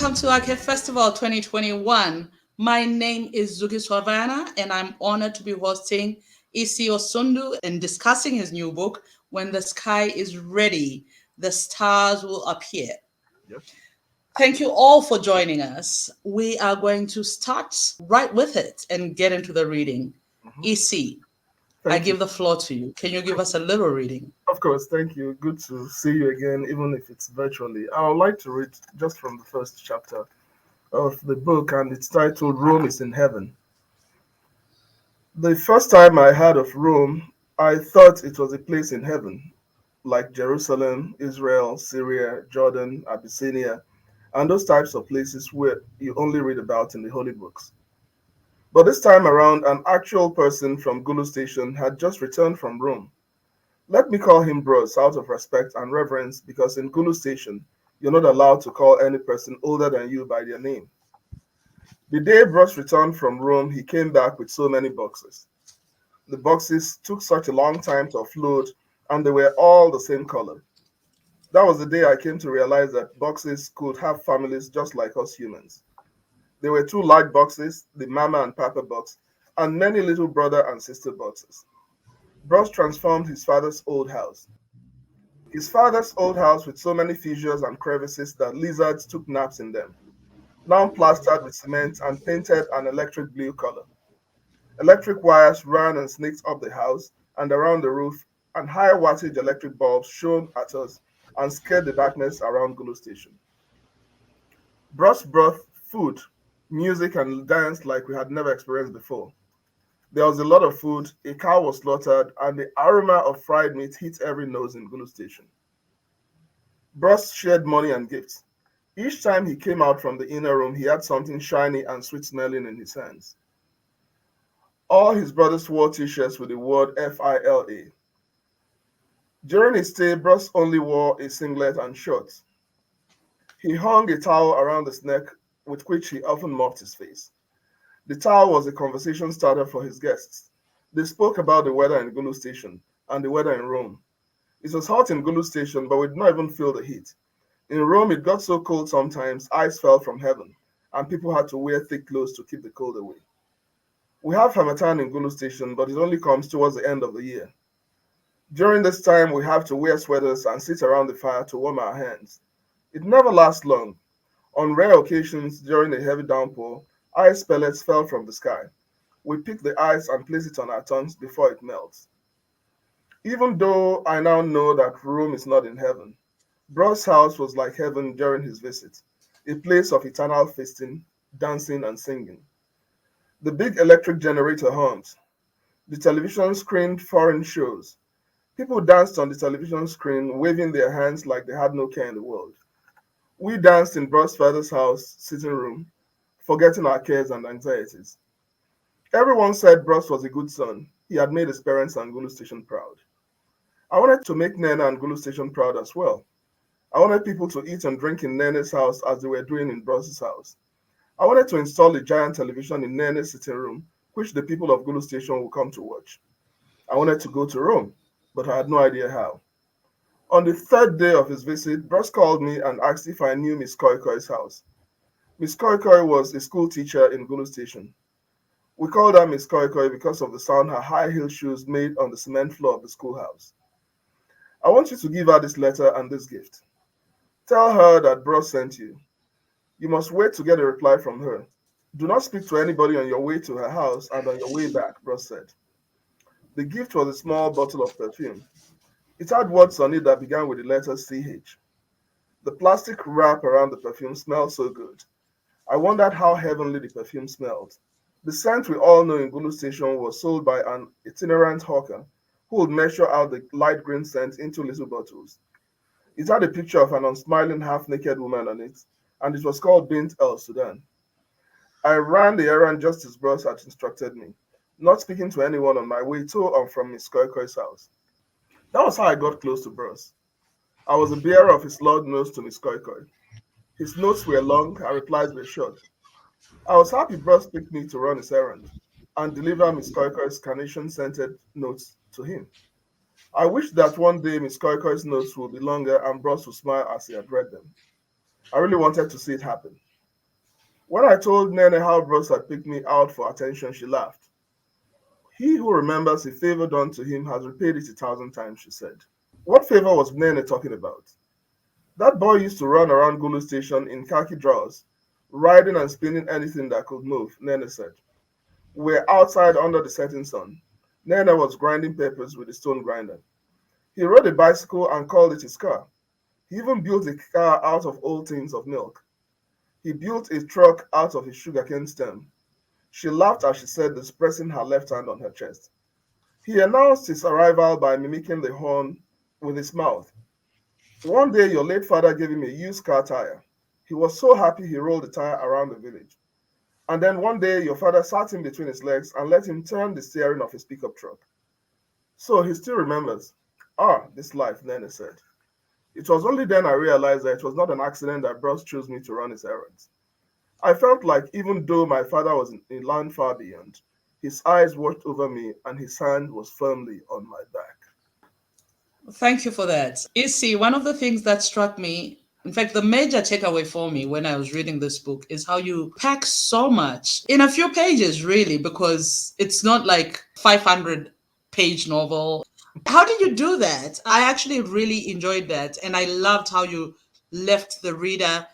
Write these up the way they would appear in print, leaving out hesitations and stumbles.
welcome to Ake Festival 2021. My name is Zukiswa Wanner, and I'm honored to be hosting Isi Osondu and discussing his new book, When the Sky is Ready, the Stars Will Appear. Yes. Thank you all for joining us. We are going to start right with it and get into the reading. Hmm. Isi, I Thank you. give the floor to you. Can you give us a little reading? Of course, thank you. Good to see you again, even if it's virtually. I would like to read just from the first chapter of the book, and it's titled Rome is in Heaven. The first time I heard of Rome, I thought it was a place in heaven, like Jerusalem, Israel, Syria, Jordan, Abyssinia, and those types of places where you only read about in the holy books. But this time around, an actual person from Gulu Station had just returned from Rome. Let me call him Bros out of respect and reverence because in Gulu Station, you're not allowed to call any person older than you by their name. The day Bros returned from Rome, he came back with so many boxes. The boxes took such a long time to offload, and they were all the same color. That was the day I came to realize that boxes could have families just like us humans. There were two large boxes, the mama and papa box, and many little brother and sister boxes. Bros transformed his father's old house. His father's old house with so many fissures and crevices that lizards took naps in them, now plastered with cement and painted an electric blue color. Electric wires ran and snaked up the house and around the roof, and high wattage electric bulbs shone at us and scared the darkness around Gulu Station. Bros brought food, music, and dance like we had never experienced before. There was a lot of food, a cow was slaughtered, and the aroma of fried meat hit every nose in Gulu Station. Bros shared money and gifts. Each time he came out from the inner room, he had something shiny and sweet smelling in his hands. All his brothers wore t shirts with the word FILA. During his stay, Bros only wore a singlet and shorts. He hung a towel around his neck with which he often mopped his face. The towel was a conversation starter for his guests. They spoke about the weather in Gulu Station and the weather in Rome. It was hot in Gulu Station, but we did not even feel the heat. In Rome, it got so cold sometimes, ice fell from heaven, and people had to wear thick clothes to keep the cold away. We have Hamatan in Gulu Station, but it only comes towards the end of the year. During this time, we have to wear sweaters and sit around the fire to warm our hands. It never lasts long. On rare occasions during a heavy downpour, ice pellets fell from the sky. We pick the ice and place it on our tongues before it melts. Even though I now know that Rome is not in heaven, Bros' house was like heaven during his visit, a place of eternal feasting, dancing, and singing. The big electric generator hummed. The television screened foreign shows. People danced on the television screen, waving their hands like they had no care in the world. We danced in Bros' father's house, sitting room, forgetting our cares and anxieties. Everyone said Bros was a good son. He had made his parents and Gulu Station proud. I wanted to make Nana and Gulu Station proud as well. I wanted people to eat and drink in Nene's house as they were doing in Bros's house. I wanted to install a giant television in Nene's sitting room, which the people of Gulu Station would come to watch. I wanted to go to Rome, but I had no idea how. On the third day of his visit, Bros called me and asked if I knew Miss Koikoi's house. Miss Koikoi was a school teacher in Gulu Station. We called her Miss Koikoi because of the sound her high heel shoes made on the cement floor of the schoolhouse. I want you to give her this letter and this gift. Tell her that Bros sent you. You must wait to get a reply from her. Do not speak to anybody on your way to her house and on your way back, Bros said. The gift was a small bottle of perfume. It had words on it that began with the letter CH. The plastic wrap around the perfume smelled so good. I wondered how heavenly the perfume smelled. The scent we all know in Gulu Station was sold by an itinerant hawker who would measure out the light green scent into little bottles. It had a picture of an unsmiling half-naked woman on it, and it was called Bint El Sudan. I ran the errand just as Bros had instructed me, not speaking to anyone on my way to or from Miss Koikoi's house. That was how I got close to Bros. I was a bearer of his loud nose to Miss Koikoi. His notes were long, our replies were short. I was happy Bros picked me to run his errand and deliver Miss Koikoi's carnation-scented notes to him. I wished that one day Miss Koikoi's notes would be longer and Bros would smile as he had read them. I really wanted to see it happen. When I told Nene how Bros had picked me out for attention, she laughed. He who remembers a favor done to him has repaid it 1,000 times, she said. What favor was Nene talking about? That boy used to run around Gulu Station in khaki drawers, riding and spinning anything that could move, Nene said. We're outside under the setting sun. Nene was grinding peppers with a stone grinder. He rode a bicycle and called it his car. He even built a car out of old tins of milk. He built a truck out of a sugarcane stem. She laughed as she said this, pressing her left hand on her chest. He announced his arrival by mimicking the horn with his mouth. One day your late father gave him a used car tire. He was so happy he rolled the tire around the village. And then one day your father sat him between his legs and let him turn the steering of his pickup truck. So he still remembers. Ah, this life, Nene said. It was only then I realized that it was not an accident that Bros chose me to run his errands. I felt like even though my father was in a land far beyond, his eyes watched over me and his hand was firmly on my back. Thank you for that. You see, one of the things that struck me, in fact, the major takeaway for me when I was reading this book is how you pack so much in a few pages, really, because it's not like 500-page novel. How did you do that? I actually really enjoyed that. And I loved how you left the reader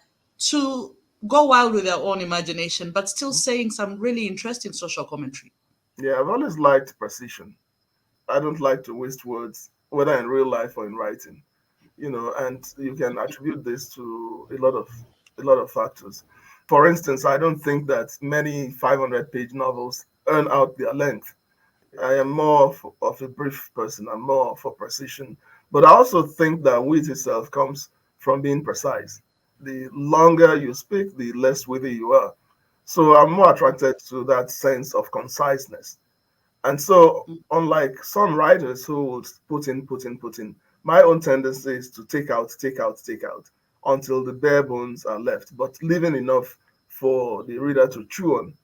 to go wild with their own imagination, but still saying some really interesting social commentary. Yeah, I've always liked precision. I don't like to waste words, whether in real life or in writing. And you can attribute this to a lot of factors. For instance, I don't think that many 500-page novels earn out their length. I am more of a brief person. I'm more for precision. But I also think that wit itself comes from being precise. The longer you speak, the less witty you are. So I'm more attracted to that sense of conciseness. And so, unlike some writers who would put in, put in, put in, my own tendency is to take out, take out, take out until the bare bones are left, but leaving enough for the reader to chew on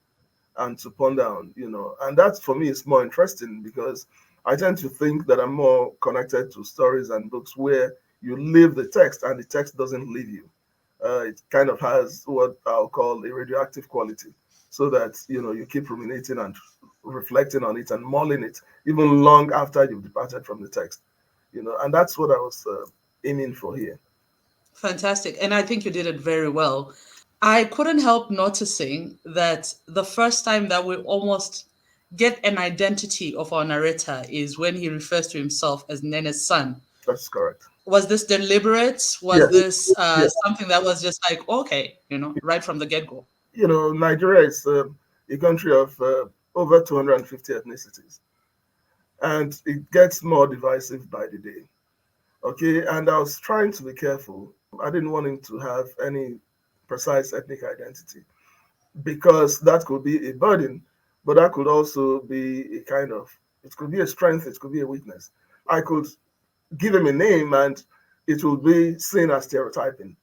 and to ponder on. And that for me is more interesting because I tend to think that I'm more connected to stories and books where you live the text and the text doesn't leave you. It kind of has what I'll call a radioactive quality, so that you keep ruminating and reflecting on it and mulling it even long after you've departed from the text. And that's what I was aiming for here. Fantastic. And I think you did it very well. I couldn't help noticing that the first time that we almost get an identity of our narrator is when he refers to himself as Nene's son. That's correct. Was this deliberate? Was Yes. this Yeah. something that was just like, okay, right from the get go? Nigeria is a country of over 250 ethnicities, and it gets more divisive by the day. Okay, and I was trying to be careful. I didn't want him to have any precise ethnic identity because that could be a burden, but that could also be it could be a strength, it could be a weakness. I could give him a name and it will be seen as stereotyping.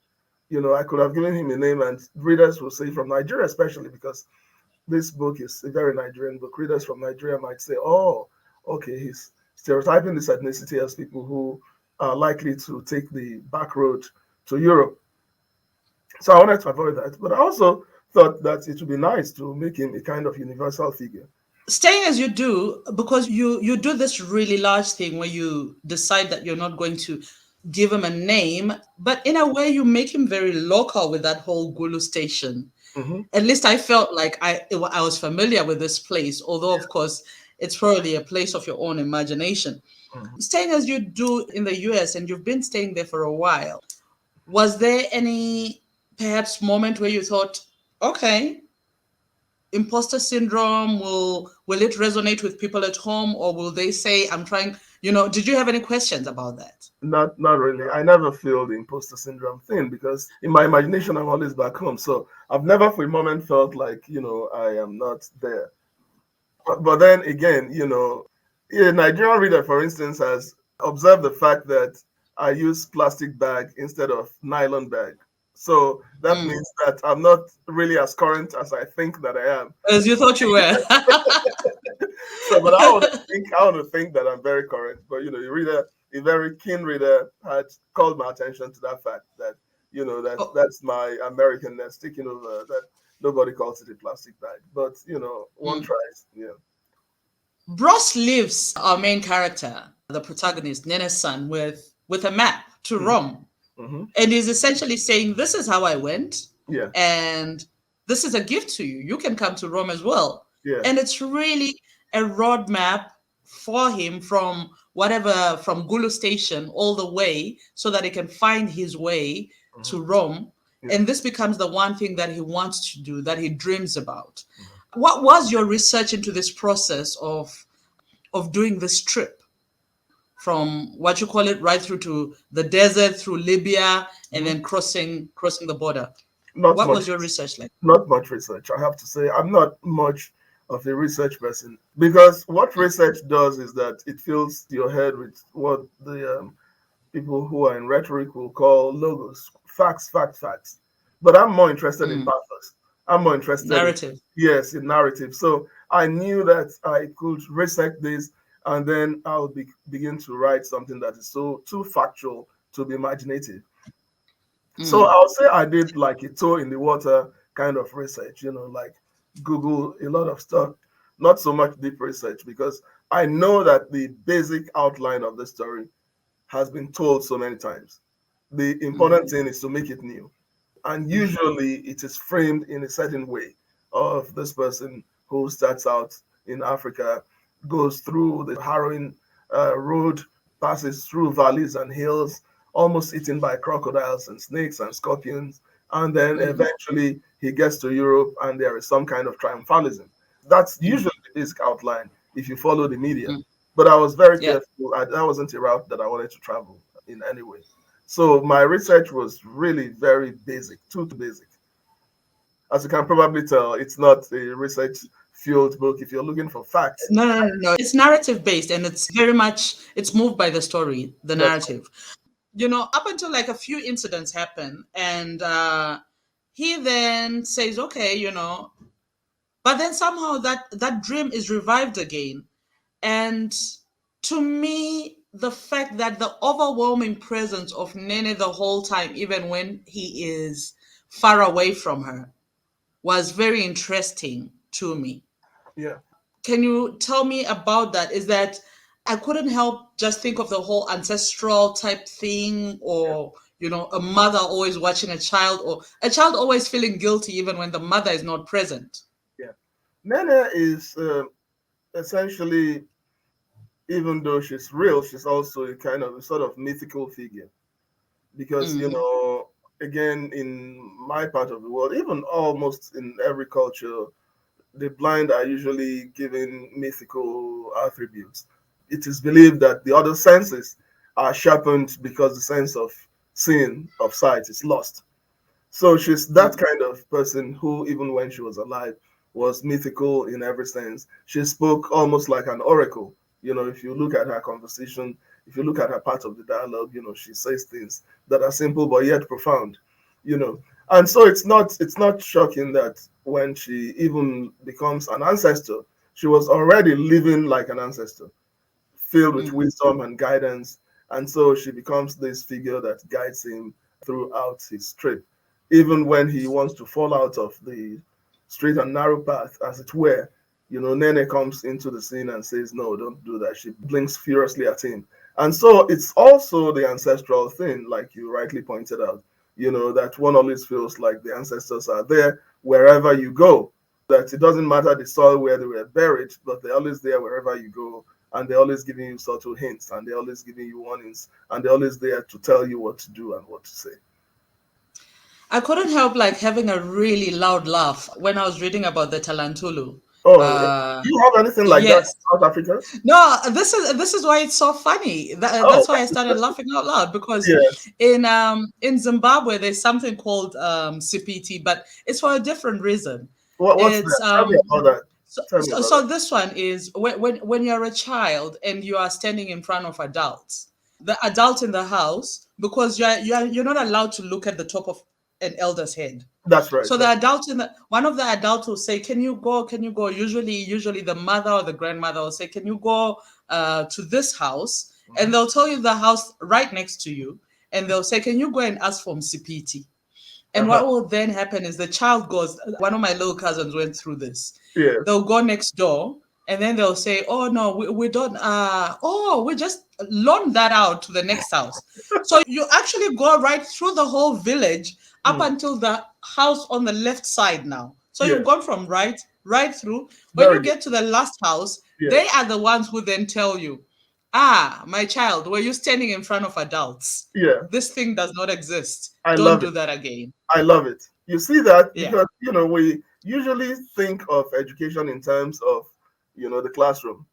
I could have given him a name and readers will say from Nigeria, especially because this book is a very Nigerian book. Readers from Nigeria might say, oh, okay, he's stereotyping this ethnicity as people who are likely to take the back road to Europe. So I wanted to avoid that. But I also thought that it would be nice to make him a kind of universal figure. Staying as you do, because you do this really large thing where you decide that you're not going to give him a name, but in a way you make him very local with that whole Gulu station. Hmm. At least I felt like I was familiar with this place, although of course it's probably a place of your own imagination. Hmm. Staying as you do in the US and you've been staying there for a while, was there any perhaps moment where you thought, okay, imposter syndrome, will it resonate with people at home, or will they say I'm trying, did you have any questions about that? Not really. I never feel the imposter syndrome thing because in my imagination I'm always back home. So I've never for a moment felt like, I am not there. But then again, a Nigerian reader, for instance, has observed the fact that I use plastic bag instead of nylon bag. So that Mm. means that I'm not really as current as I think that I am. As you thought you were. So, but I want to think that I'm very current. But a very keen reader, had called my attention to that fact that Oh, that's my Americanness taking over. That nobody calls it a plastic bag. But one Mm. tries. Yeah. Bros leaves our main character, the protagonist, Nene's son, with a map to Mm-hmm. Rome. Mm-hmm. And he's essentially saying, this is how I went, Yeah. and this is a gift to you. You can come to Rome as well. Yeah. And it's really a roadmap for him from whatever, from Gulu Station all the way, so that he can find his way Mm-hmm. to Rome. Yeah. And this becomes the one thing that he wants to do, that he dreams about. What was your research into this process of doing this trip from what you call it right through to the desert, through Libya, and Mm-hmm. then crossing the border? Not What much. was your research like? Not much research. I have to say, I'm not much of a research person because what research does is that it fills your head with what the people who are in rhetoric will call logos, facts, facts, facts. But I'm more interested in Mm, pathos. I'm more interested in, narrative. yes, in narrative. So I knew that I could research this and then I'll begin to write something that is so too factual to be imaginative. So Mm, I'll say I did like a toe in the water kind of research, like Google a lot of stuff, not so much deep research because I know that the basic outline of the story has been told so many times. The mm, important thing is to make it new. And mm, usually it is framed in a certain way of this person who starts out in Africa, goes through the harrowing road, passes through valleys and hills, almost eaten by crocodiles and snakes and scorpions. And then mm, eventually he gets to Europe and there is some kind of triumphalism. That's mm, usually the basic outline if you follow the media. mm. But I was very Yeah. careful. That wasn't a route that I wanted to travel in any way. So my research was really very basic, too basic. As you can probably tell, it's not a research fueled book. If you're looking for facts, No, no, no, no. It's narrative based, and it's very much it's moved by the story, the that's narrative. Up until like a few incidents happen, and he then says, okay, but then somehow that dream is revived again. And to me, the fact that the overwhelming presence of Nene the whole time, even when he is far away from her, was very interesting to me. yeah, Can you tell me about that? Is that I couldn't help just think of the whole ancestral type thing, yeah, or a mother always watching a child, or a child always feeling guilty even when the mother is not present. yeah. Nene is essentially, even though she's real, she's also a kind of a sort of mythical figure because Mm, again, in my part of the world, even almost in every culture, the blind are usually given mythical attributes. It is believed that the other senses are sharpened because the sense of seeing, of sight, is lost. So she's that mm, kind of person who, even when she was alive, was mythical in every sense. She spoke almost like an oracle. If you look at her conversation, if you look at her part of the dialogue, she says things that are simple but yet profound. You know, and so it's not shocking that when she even becomes an ancestor, she was already living like an ancestor, filled with mm, wisdom and guidance. And so she becomes this figure that guides him throughout his trip. Even when he wants to fall out of the straight and narrow path, as it were, Nene comes into the scene and says, no, don't do that. She blinks furiously at him. And so it's also the ancestral thing, like you rightly pointed out, that one always feels like the ancestors are there wherever you go, that it doesn't matter the soil where they were buried, but they're always there wherever you go, and they're always giving you subtle hints, and they're always giving you warnings, and they're always there to tell you what to do and what to say. I couldn't help like having a really loud laugh when I was reading about the Talantulu. Oh, do Uh, you have anything like that yes. in South Africa? No, this is why it's so funny. Oh, That's why I started laughing out loud, because yes. in Zimbabwe there's something called CPT, but it's for a different reason. What's It's that? Tell me about that. so, Tell me so about so this one is when you're a child and you are standing in front of adults, the adult in the house, because you're not allowed to look at the top of an elder's head. that. That's right. So the That's adult in the one of the adults will say, "Can you go? Can you go?" Usually the mother or the grandmother will say, "Can you go to this house?" And mhm. they'll tell you the house right next to you, and they'll say, "Can you go and ask for Msipiti?" And Uh-huh. what will then happen is the child goes, one of my little cousins went through this. Yes. They'll go next door and then they'll say, oh no, we don't, we just loan that out to the next house. So you actually go right through the whole village up Hmm. until the house on the left side now. So Yeah. you've gone from right through. When Very you good. get to the last house, they Yes. are the ones who then tell you, ah, my child, were you standing in front of adults? Yeah. This thing does not exist. I Don't love do it. that again. I love it. You see that Yeah. because we usually think of education in terms of the classroom.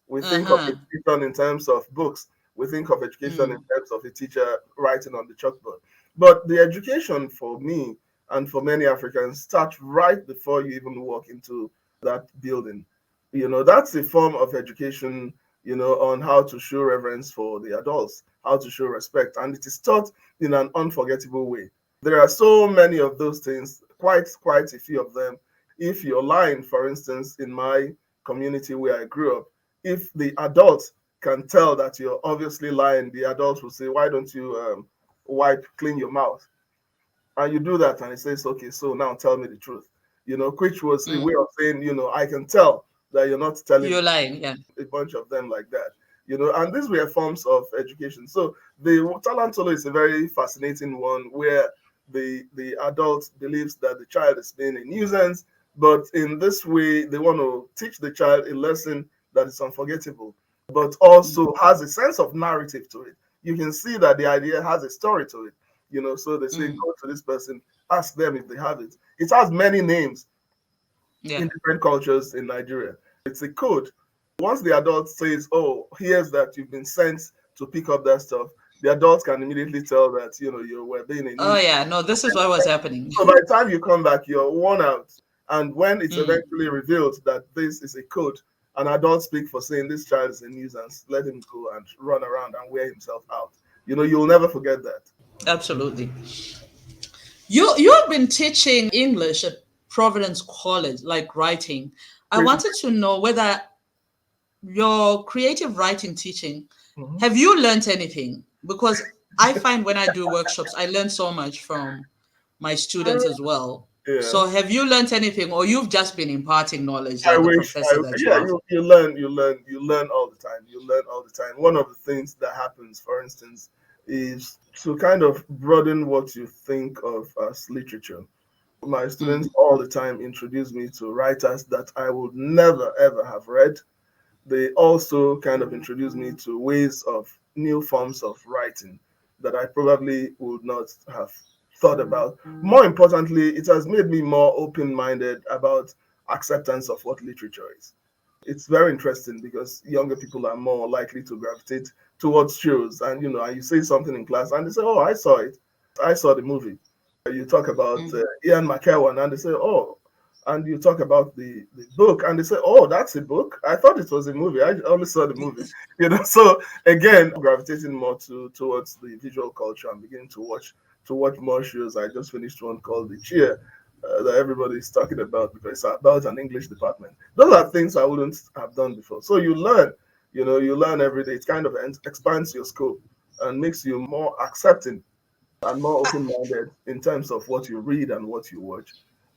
We think of Uh-huh. education in terms of books. We think of education in Mm, terms of a teacher writing on the chalkboard. But the education for me and for many Africans starts right before you even walk into that building. That's a form of education, on how to show reverence for the adults, how to show respect. And it is taught in an unforgettable way. There are so many of those things, quite a few of them. If you're lying, for instance, in my community where I grew up, if the adults can tell that you're obviously lying, the adults will say, "Why don't you clean your mouth?" And you do that, and it says, "Okay, so now tell me the truth." Which was a mm. way of saying, I can tell that you're not telling You're lying. Yeah. a bunch of them like that. And these were forms of education. So the Talantolo is a very fascinating one where the adult believes that the child is being a nuisance, but in this way they want to teach the child a lesson that is unforgettable, but Mm, also has a sense of narrative to it. You can see that the idea has a story to it. So they say, mm. go to this person, ask them if they have it. It has many names Yeah. in different cultures in Nigeria. It's a code. Once the adult says, "Oh, here's that you've been sent to pick up that stuff," the adult can immediately tell that you were being a Oh nuisance. yeah. No, this is what was happening. So by the time you come back, you're worn out. And when it's Mm, eventually revealed that this is a code, an adult speak for saying this child is a nuisance, let him go and run around and wear himself out. You'll never forget that. absolutely. You've been teaching English at Providence College, like writing. I Pretty. wanted to know whether your creative writing teaching, Mhm. have you learned anything? Because I find when I do workshops, I learn so much from my students as well. Yeah. So have you learned anything, or you've just been imparting knowledge I like the wish. professor that you Yeah. are? You learn all the time. You learn all the time. One of the things that happens, for instance, is to kind of broaden what you think of as literature. My students Mm, all the time introduce me to writers that I would never ever have read. They also kind of introduce me to ways of new forms of writing that I probably would not have thought about. More importantly, it has made me more open minded about acceptance of what literature is. It's very interesting because younger people are more likely to gravitate towards shows, and and you say something in class and they say, "Oh, I saw it. I saw the movie." You talk about mm. Ian McKellen and they say, "Oh," and you talk about the book and they say, "Oh, that's a book. I thought it was a movie. I only saw the movie." So again, gravitating more towards the visual culture and beginning to watch more shows. I just finished one called The Cheer, that everybody is talking about because it's about an English department. Those are things I wouldn't have done before. So you learn every day. It kind of expands your scope and makes you more accepting and more open-minded in terms of what you read and what you watch.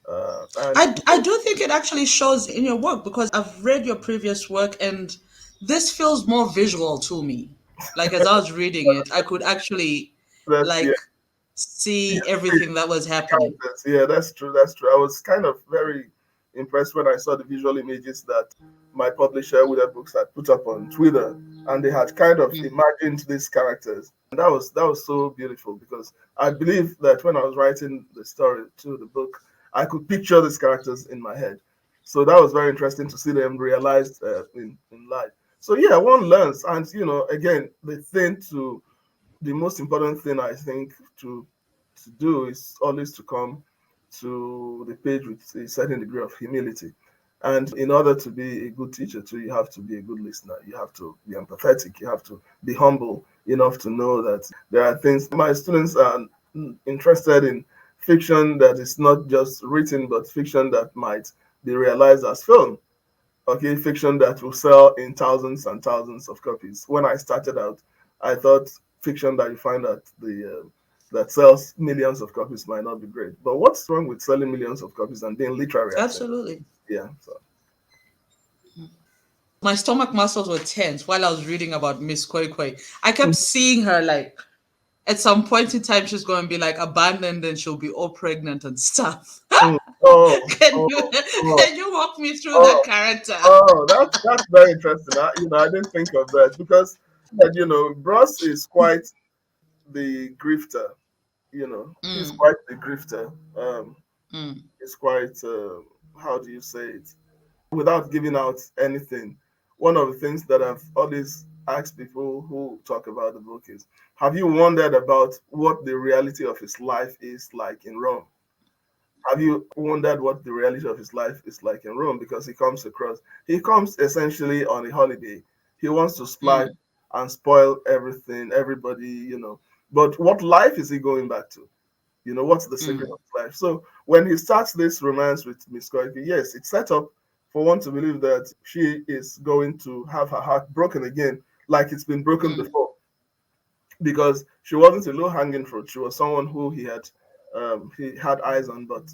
And I do think it actually shows in your work because I've read your previous work and this feels more visual to me. Like as I was reading it, I could actually that's yeah, like see yeah, everything that was happening. characters. Yeah, that's true. That's true. I was kind of very impressed when I saw the visual images that my publisher, Wither Books, had put up on Twitter, and they had kind of Mm, imagined these characters. And that was so beautiful because I believe that when I was writing the story to the book, I could picture these characters in my head. So that was very interesting to see them realized in life. So yeah, one learns, and again, the most important thing I think to do is always to come to the page with a certain degree of humility. And in order to be a good teacher too, you have to be a good listener. You have to be empathetic. You have to be humble enough to know that there are things my students are interested in fiction that is not just written, but fiction that might be realized as film. Okay, fiction that will sell in thousands and thousands of copies. When I started out, I thought fiction that you find at the that sells millions of copies might not be great. But what's wrong with selling millions of copies and being literary at it? Absolutely. Yeah. So. My stomach muscles were tense while I was reading about Miss Koi Koi. I Mm, kept seeing her like at some point in time she's going to be like abandoned and she'll be all pregnant and stuff. mm. Oh, can oh, you oh, can you walk me through that oh, character? oh. That's very interesting. I didn't think of that because, Bros is quite the grifter. He's Mm, quite the grifter. mm, He's quite. How do you say it? Without giving out anything, one of the things that I've always asked people who talk about the book is, have you wondered about what the reality of his life is like in Rome? Have you wondered what the reality of his life is like in Rome? Because he comes essentially on a holiday. He wants to splash mm, and spoil everything, everybody. But what life is he going back to? What's the secret mm, of his life? So when he starts this romance with Miss Koike, yes, it's set up for one to believe that she is going to have her heart broken again, like it's been broken mm, before, because she wasn't a low hanging fruit. She was someone who he had eyes on, but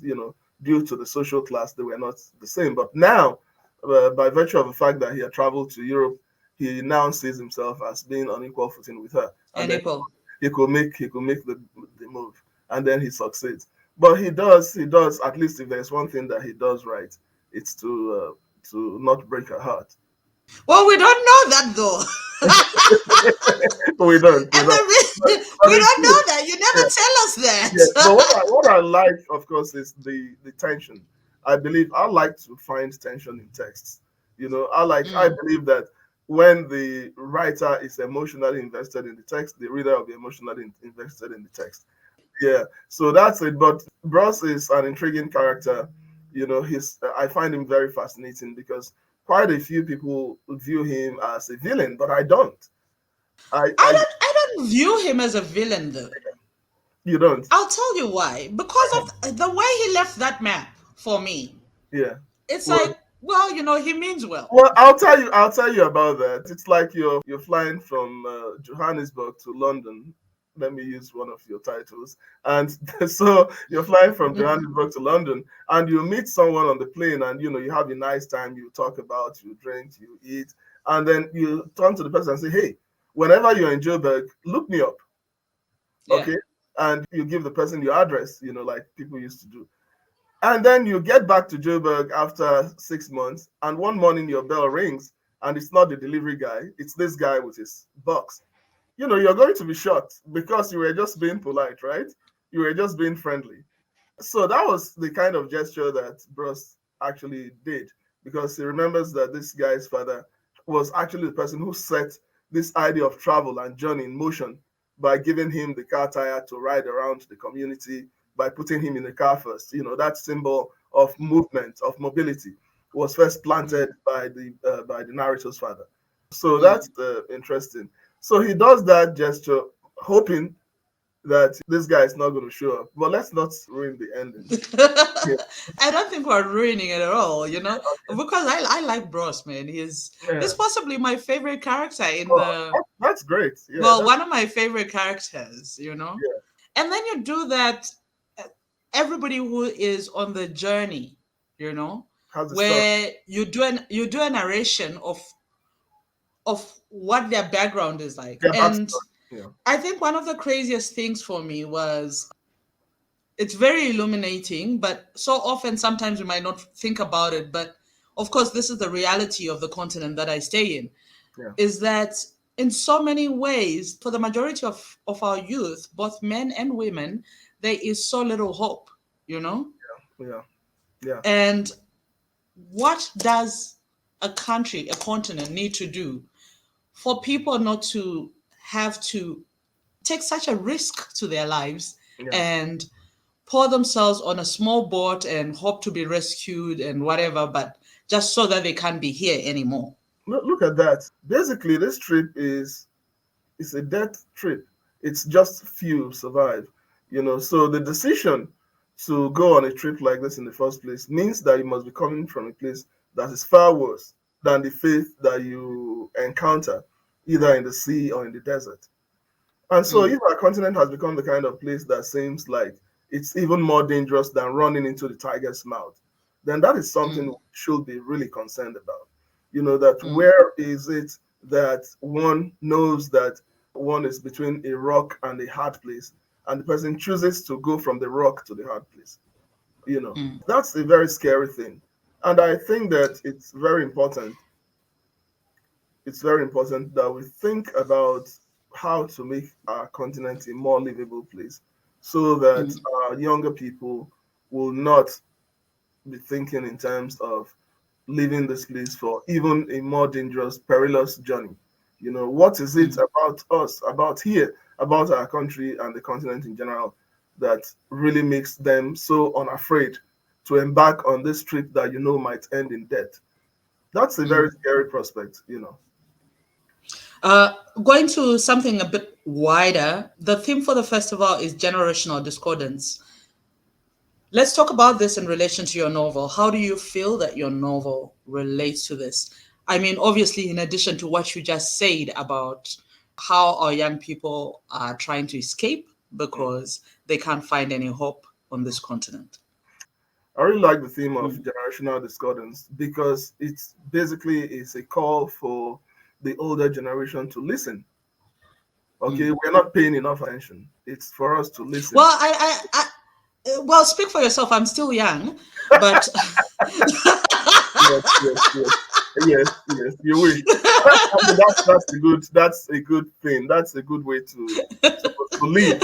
due to the social class, they were not the same. But now, by virtue of the fact that he had traveled to Europe, he now sees himself as being on equal footing with her, and and then April. he could make the move, and then he succeeds. But he does at least if there's one thing that he does right, it's to not break her heart. Well, we don't know that though. we don't, we And don't. But, we but it's don't know good. that. You Yeah. never tell us Yes, but that. what I like, of course, is the tension. I like to find tension in texts. I Mm, believe that when the writer is emotionally invested in the text, the reader will be emotionally invested in the text. Yeah, so that's it. But Bros is an intriguing character. He's I find him very fascinating because quite a few people view him as a villain, but I don't. I I don't view him as a villain though. You don't. I'll tell you why. Because of the way he left that map for me. Yeah. It's Well, like, well, he means well. Well, I'll tell you about that. It's like you're flying from Johannesburg to London. Let me use one of your titles. And so you're flying from Johannesburg to London, and you meet someone on the plane, and you have a nice time. You talk about, you drink, you eat, and then you turn to the person and say, "Hey, whenever you're in Joburg, look me up, Yeah. okay?" And you give the person your address, like people used to do. And then you get back to Joburg after 6 months, and one morning your bell rings, and it's not the delivery guy, it's this guy with his box. You're going to be shocked because you were just being polite, right? You were just being friendly. So that was the kind of gesture that Bruce actually did because he remembers that this guy's father was actually the person who set this idea of travel and journey in motion by giving him the car tire to ride around the community, by putting him in the car first. That symbol of movement, of mobility, was first planted Mm, by the narrator's father. So that's mm. interesting. So he does that gesture, hoping that this guy is not going to show up. But let's not ruin the ending. Yeah, I don't think we're ruining it at all, because I like Bros, man. He's yeah. possibly my favorite character in Oh, the that's great. Yeah, well, one of my favorite characters. yeah. And then you do that, uh, everybody who is on the journey, you know, Has a story. where you do a narration of what their background is like. Yeah, And backstory. Yeah, I think one of the craziest things for me was it's very illuminating, but so often sometimes we might not think about it. But of course, this is the reality of the continent that I stay in, yeah, is that in so many ways, for the majority of our youth, both men and women, there is so little hope, you know? yeah, yeah, And what does a country, a continent need to do for people not to have to take such a risk to their lives yeah. and pour themselves on a small boat and hope to be rescued and whatever, but just so that they can't be here anymore? Look at that. Basically, this trip is a death trip. It's just few survive. So the decision to go on a trip like this in the first place means that you must be coming from a place that is far worse than the faith that you encounter either in the sea or in the desert. And so, mm, if our continent has become the kind of place that seems like it's even more dangerous than running into the tiger's mouth, then that is something we mm, should be really concerned about. That mm, where is it that one knows that one is between a rock and a hard place, and the person chooses to go from the rock to the hard place? mm, That's a very scary thing. And I think that it's very important that we think about how to make our continent a more livable place so that mm, our younger people will not be thinking in terms of leaving this place for even a more dangerous, perilous journey. What is it mm, about us, about here, about our country and the continent in general that really makes them so unafraid to embark on this trip that might end in death? That's a very mm. scary prospect. Going to something a bit wider, the theme for the festival is generational discordance. Let's talk about this in relation to your novel. How do you feel that your novel relates to this? I mean, obviously, in addition to what you just said about how our young people are trying to escape because they can't find any hope on this continent. I really like the theme of Mm, generational discordance because it's basically is a call for the older generation to listen. Okay, mm. we're not paying enough attention. It's for us to listen. Well, well, speak for yourself. I'm still young, but Yes, yes, yes, yes, yes. You wish. I mean, that's a good thing. That's a good way to live.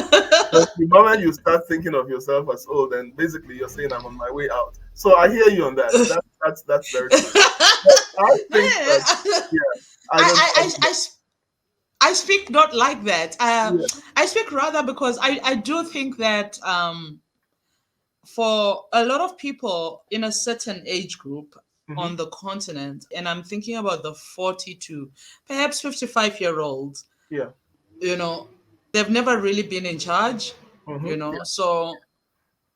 But the moment you start thinking of yourself as old, then basically you're saying I'm on my way out. So I hear you on that. That's very true. But I think that I, yeah, I don't. I, I, I, I speak not like that. Yeah. I speak rather because I do think that for a lot of people in a certain age group Hmm. on the continent, and I'm thinking about the 40 to perhaps 55-year-olds, Yeah. you know, they've never really been in charge, Yeah. so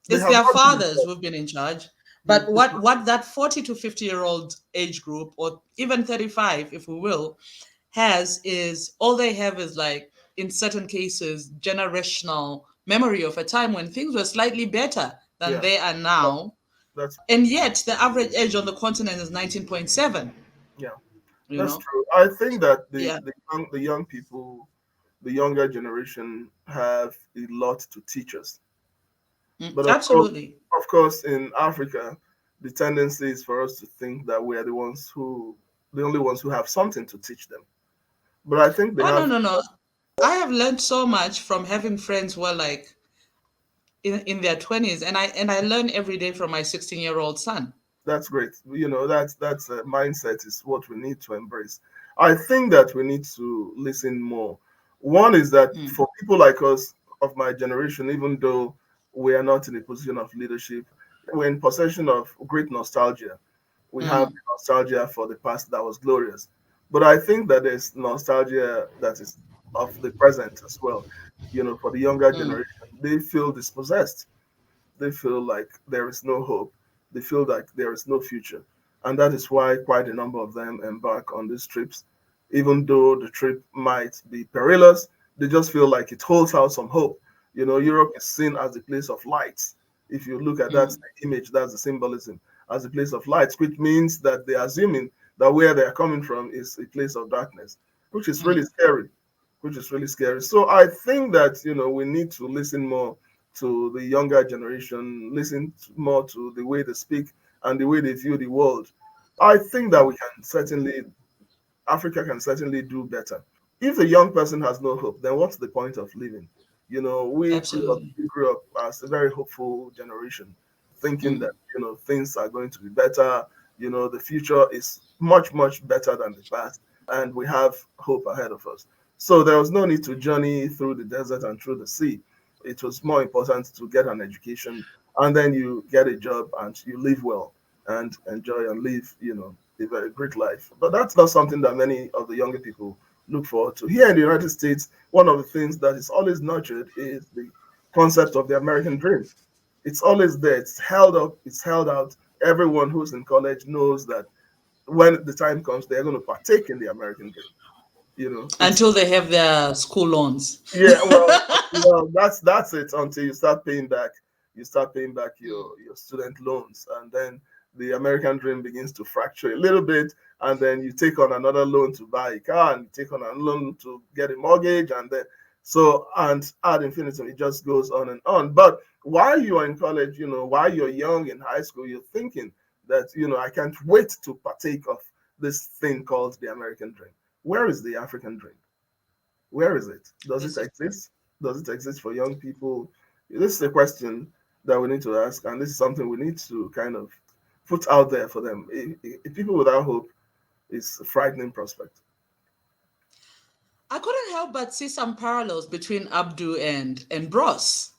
They it's have their not been fathers involved. who've been in charge. They- But what that 40 to 50-year-old age group, or even 35, if we will, has is all they have is, like, in certain cases, generational memory of a time when things were slightly better than yeah. they are That, now. that's And yet the average age on the continent is 19.7, yeah. you That's know? true. I think that Yeah. the young people, the younger generation, have a lot to teach us. Mm, But absolutely. of course, in Africa, the tendency is for us to think that we are the only ones who have something to teach them. But I think they Oh, no, have. no, no. I have learned so much from having friends who are like in their 20s, and I learn every day from my 16-year-old son. That's great. That's a mindset is what we need to embrace. I think that we need to listen more. One is that Mm, for people like us of my generation, even though we are not in a position of leadership, we're in possession of great nostalgia. We have mm, nostalgia for the past that was glorious. But I think that there's nostalgia that is of the present as well. For the younger mm, generation, they feel dispossessed. They feel like there is no hope. They feel like there is no future. And that is why quite a number of them embark on these trips. Even though the trip might be perilous, they just feel like it holds out some hope. Europe is seen as a place of light. If you look at that mm, image, that's the symbolism as a place of light, which means that they're assuming that where they're coming from is a place of darkness, which is really mm, scary. So I think that we need to listen more to the younger generation, more to the way they speak and the way they view the world. I think that Africa can certainly do better. If a young person has no hope, then what's the point of living? We grew up, absolutely. we grew up as a very hopeful generation, thinking that Mm, things are going to be better. The future is much, much better than the past, and we have hope ahead of us. So there was no need to journey through the desert and through the sea. It was more important to get an education, and then you get a job and you live well and enjoy and live, a very great life. But that's not something that many of the younger people look forward to. Here in the United States, one of the things that is always nurtured is the concept of the American dream. It's always there. It's held up. It's held out. Everyone who's in college knows that when the time comes, they're going to partake in the American dream. It's Until they have their school loans. yeah, well, that's it until you start paying back your student loans, and then the American dream begins to fracture a little bit, and then you take on another loan to buy a car, and you take on a loan to get a mortgage, and then so and ad infinitum, it just goes on and on. But while you are in college, while you're young in high school, you're thinking that I can't wait to partake of this thing called the American dream. Where is the African dream? Where is it? Does it This is exist? Does it exist for young people? This is a question that we need to ask, and this is something we need to kind of put out there for them. People without hope is a frightening prospect. I couldn't help but see some parallels between Abdu and Bros,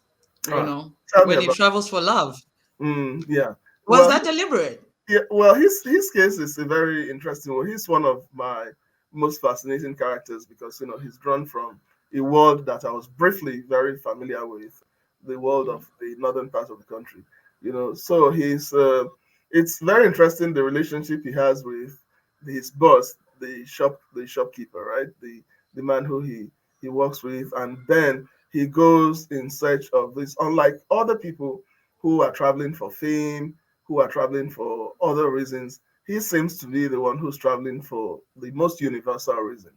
Ah, tell me when he about. travels for love. Yeah. Was Well, that deliberate? yeah, well, his case is a very interesting one. He's one of my most fascinating characters because he's drawn from a world that I was briefly very familiar with, the world Mm. of the northern part of the country. So it's very interesting the relationship he has with his boss, the shopkeeper, right? The man who he works with, and then he goes in search of this. Unlike other people who are traveling for fame, who are traveling for other reasons, he seems to be the one who's traveling for the most universal reason.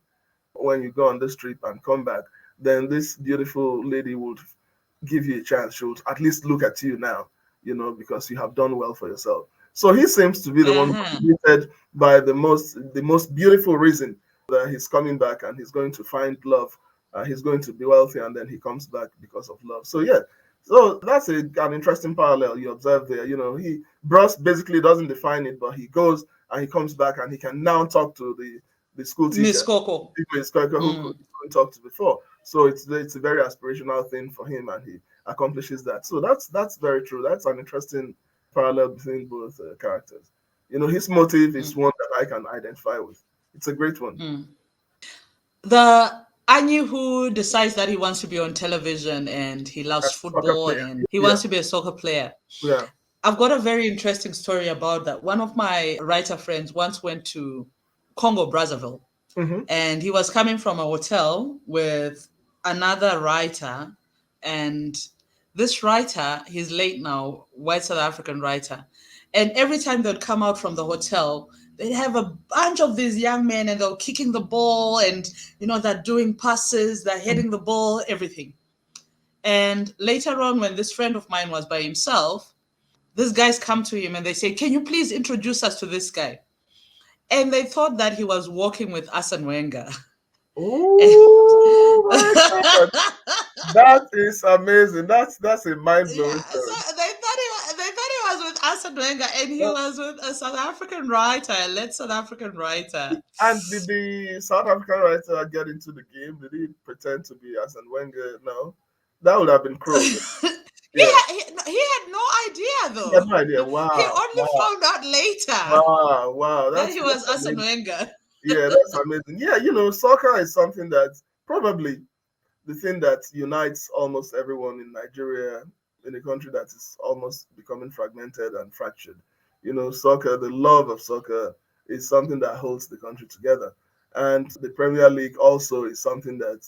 When you go on this trip and come back, then this beautiful lady would give you a chance. She would at least look at you now, because you have done well for yourself. So he seems to be the one Uh-huh. motivated by the most beautiful reason that he's coming back and he's going to find love. He's going to be wealthy and then he comes back because of love. So yeah, so that's an interesting parallel you observe there. He Bruce basically doesn't define it, but he goes and he comes back and he can now talk to the school Miss teacher, Coco. Miss Quaker, who Mm. couldn't talk to before. So it's a very aspirational thing for him, and he accomplishes that. So that's very true. That's an interesting parallel between both characters. His motive is Mm. one that I can identify with. It's a great one. Mm. The Anyi who decides that he wants to be on television and he loves Soccer football player. and he Yeah, wants to be a soccer player. yeah. I've got a very interesting story about that. One of my writer friends once went to Congo Brazzaville, Mm-hmm. and he was coming from a hotel with another writer. And this writer, he's late now, white South African writer, and every time they'd come out from the hotel, they'd have a bunch of these young men and they're kicking the ball, and they're doing passes, they're heading the ball, everything. And later on, when this friend of mine was by himself, these guys come to him and they say, "Can you please introduce us to this guy?" And they thought that he was walking with Arsene Wenger. Oh my God, that is amazing. That's a mind blowing Yeah, story. so they thought he was with Arsene Wenger, and he was with a South African writer, a late South African writer. And did the South African writer get into the game? Did he pretend to be Arsene Wenger? No, that would have been cruel. Yeah, He had no idea he had though. no idea. He Wow, only wow, found out later wow, wow. that That's he was that's Arsene amazing. Wenger. Yeah, that's amazing. Yeah, soccer is something that probably the thing that unites almost everyone in Nigeria, in a country that is almost becoming fragmented and fractured. Soccer, the love of soccer is something that holds the country together. And the Premier League also is something that,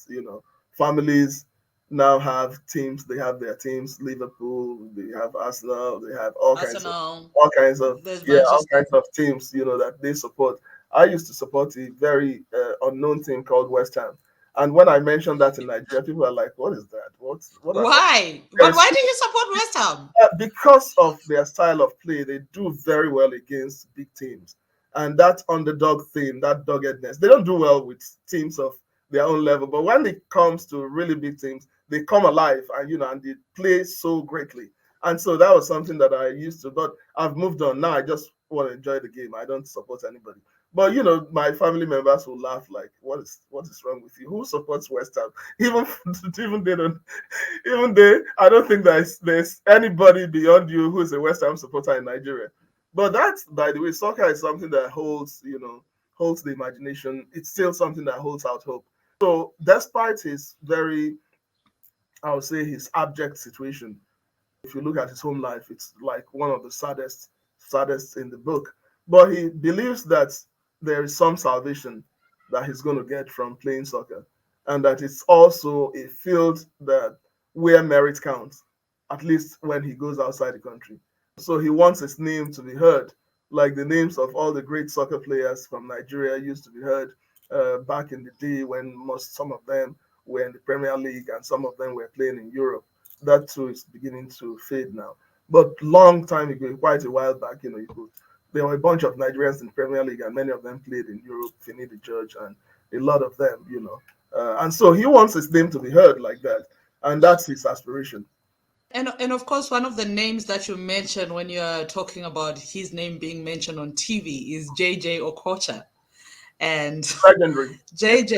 families now have teams, they have their teams, Liverpool, they have Arsenal, they have Arsenal, there's all Manchester. kinds of teams, that they support. I used to support a very unknown team called West Ham, and when I mentioned that in Nigeria, people are like, "What is that? What are some?" Why? But Yes, why do you support West Ham? because of their style of play, they do very well against big teams, and that underdog thing, that doggedness, they don't do well with teams of their own level. But when it comes to really big teams, they come alive, and and they play so greatly. And so that was something that I used to, but I've moved on now. I just want to enjoy the game. I don't support anybody. But my family members will laugh like, "What is wrong with you? Who supports West Ham?" Even even they don't, even they. I don't think there's anybody beyond you who is a West Ham supporter in Nigeria. But that's, by the way, soccer is something that holds the imagination. It's still something that holds out hope. So despite his very, I would say, his abject situation, if you look at his home life, it's like one of the saddest in the book. But he believes that there is some salvation, that he's going to get from playing soccer, and that it's also a field that where merit counts, at least when he goes outside the country. So he wants his name to be heard, like the names of all the great soccer players from Nigeria used to be heard back in the day when some of them were in the Premier League and some of them were playing in Europe. That too is beginning to fade now. But long time ago, quite a while back, there were a bunch of Nigerians in the Premier League, and many of them played in Europe. Finidi the Judge and a lot of them, and so he wants his name to be heard like that, and that's his aspiration. And of course, one of the names that you mentioned when you're talking about his name being mentioned on TV is JJ Okocha. And Legendary. JJ,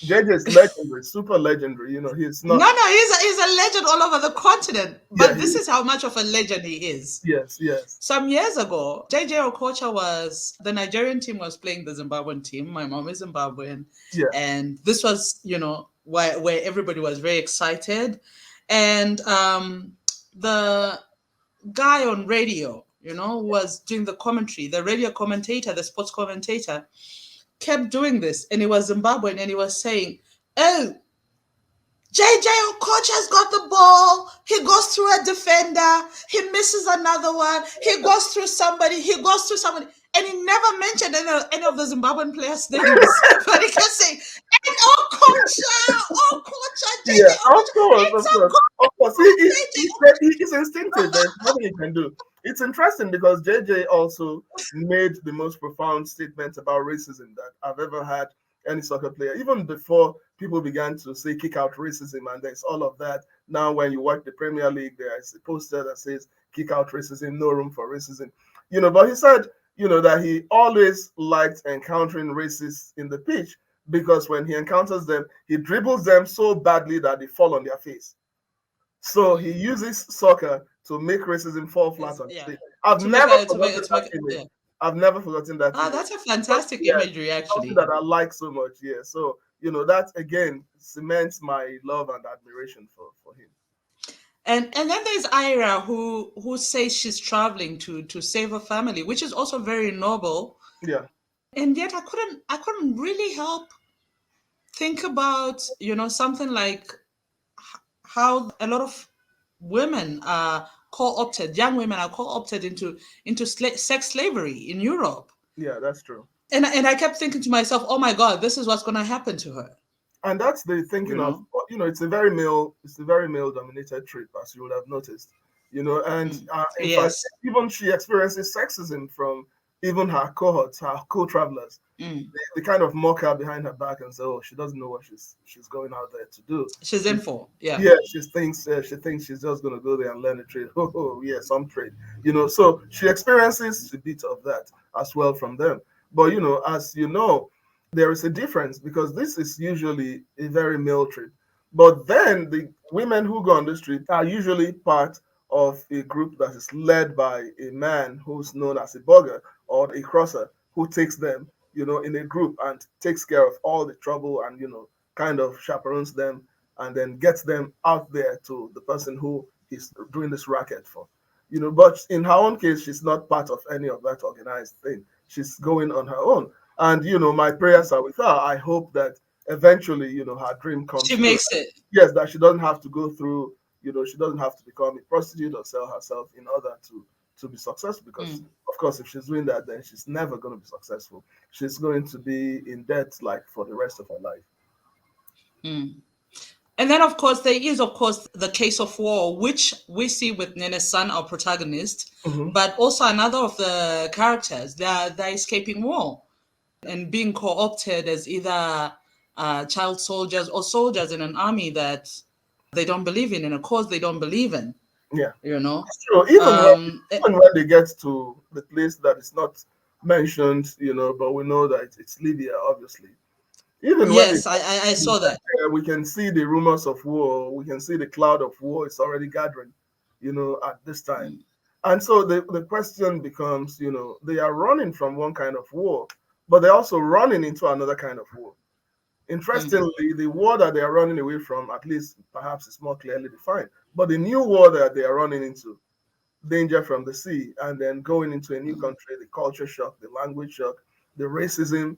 JJ is legendary, super legendary. He's not. no, he's a legend all over the continent. Yeah, But this is how much of a legend he is. yes, yes. Some years ago, JJ Okocha was the Nigerian team was playing the Zimbabwean team. My mom is Zimbabwean, Yeah, and this was where everybody was very excited, and the guy on radio, was doing the commentary. The radio commentator, the sports commentator, kept doing this, and he was Zimbabwean, and he was saying, "Oh, JJ Okocha's got the ball. He goes through a defender. He misses another one. He goes through somebody. He goes through somebody." And he never mentioned any of the Zimbabwean players' names. But he kept saying, "And Okocha, JJ yeah. Of Okocha. course, It's of a course, of course. goal, JJ He's instinctive. There's nothing he can do. It's interesting because JJ also made the most profound statements about racism that I've ever had any soccer player, even before people began to say kick out racism, and there's all of that. Now, when you watch the Premier League, there is a poster that says kick out racism, no room for racism. But he said, that he always liked encountering racists in the pitch because when he encounters them, he dribbles them so badly that they fall on their face. So he uses soccer to make racism fall flat on the Yeah. face. I've To make never a to make forgotten to that make image. yeah. I've never forgotten that Ah, image. that's a fantastic Yeah, imagery, something actually. that I like so much. Yeah. So, that again cements my love and admiration for him. And then there's Ira who says she's traveling to save her family, which is also very noble. Yeah. And yet I couldn't really help think about, something like how a lot of women are co-opted, young women are co-opted into sex slavery in Europe. Yeah, that's true. And I kept thinking to myself, oh my God, this is what's going to happen to her. And that's the You thinking of, know? it's a very male dominated trip, as you would have noticed. And Mm. in fact, Yes. even she experiences sexism from even her cohorts, her co-travelers. Mm. They kind of mock her behind her back and say, "Oh, she doesn't know what she's going out there to do." She's in for. Yeah. Yeah, she thinks she's just going to go there and learn a trade. Oh, yeah, some trade. So she experiences a bit of that as well from them. But as you know, there is a difference because this is usually a very male trip. But then the women who go on this trip are usually part of a group that is led by a man who's known as a bugger or a crosser who takes them, in a group and takes care of all the trouble and kind of chaperones them and then gets them out there to the person who he's doing this racket for. But in her own case, she's not part of any of that organized thing. She's going on her own. And my prayers are with her. I hope that eventually, her dream comes She true. makes it. Yes, that she doesn't have to go through, she doesn't have to become a prostitute or sell herself in order to be successful. Because Mm. of course, if she's doing that, then she's never going to be successful. She's going to be in debt like for the rest of her life. Mm. And then, of course, there is, of course, the case of war, which we see with Nene's son, our protagonist, Mhm. but also another of the characters. They're escaping war and being co-opted as either child soldiers or soldiers in an army that they don't believe in a cause they don't believe in. Yeah. You know, Sure. Even when eh, even when they get to the place that is not mentioned, but we know that it's Libya, obviously. Even when they yes, I saw get that. there, we can see the rumors of war. We can see the cloud of war is already gathering, at this time. Mm, And so the question becomes, they are running from one kind of war, but they're also running into another kind of war. mm, Interestingly, the war that they are running away from, at least perhaps, is more clearly defined. But the new war that they are running into, danger from the sea, and then going into a new mm, country, the culture shock, the language shock, the racism,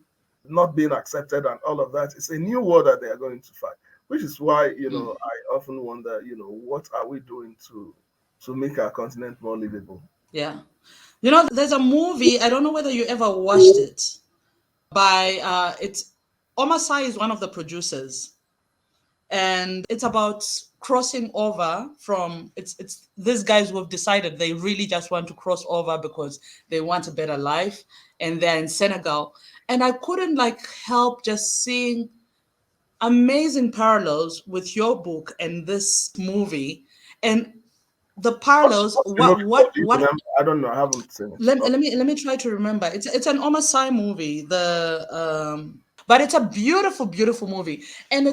not being accepted and all of that. It's a new war that they are going to fight, which is why, mm, I often wonder, what are we doing to make our continent more livable? yeah. There's a movie, I don't know whether you ever watched it, by it's Omasai is one of the producers, and it's about crossing over from it's these guys who have decided they really just want to cross over because they want a better life, and they're in Senegal. And I couldn't like help just seeing amazing parallels with your book and this movie, and the parallels. What's the movie called? Do you What remember? I don't know. I haven't seen it. let me try to remember. It's an Omasai movie. But it's a beautiful, beautiful movie, and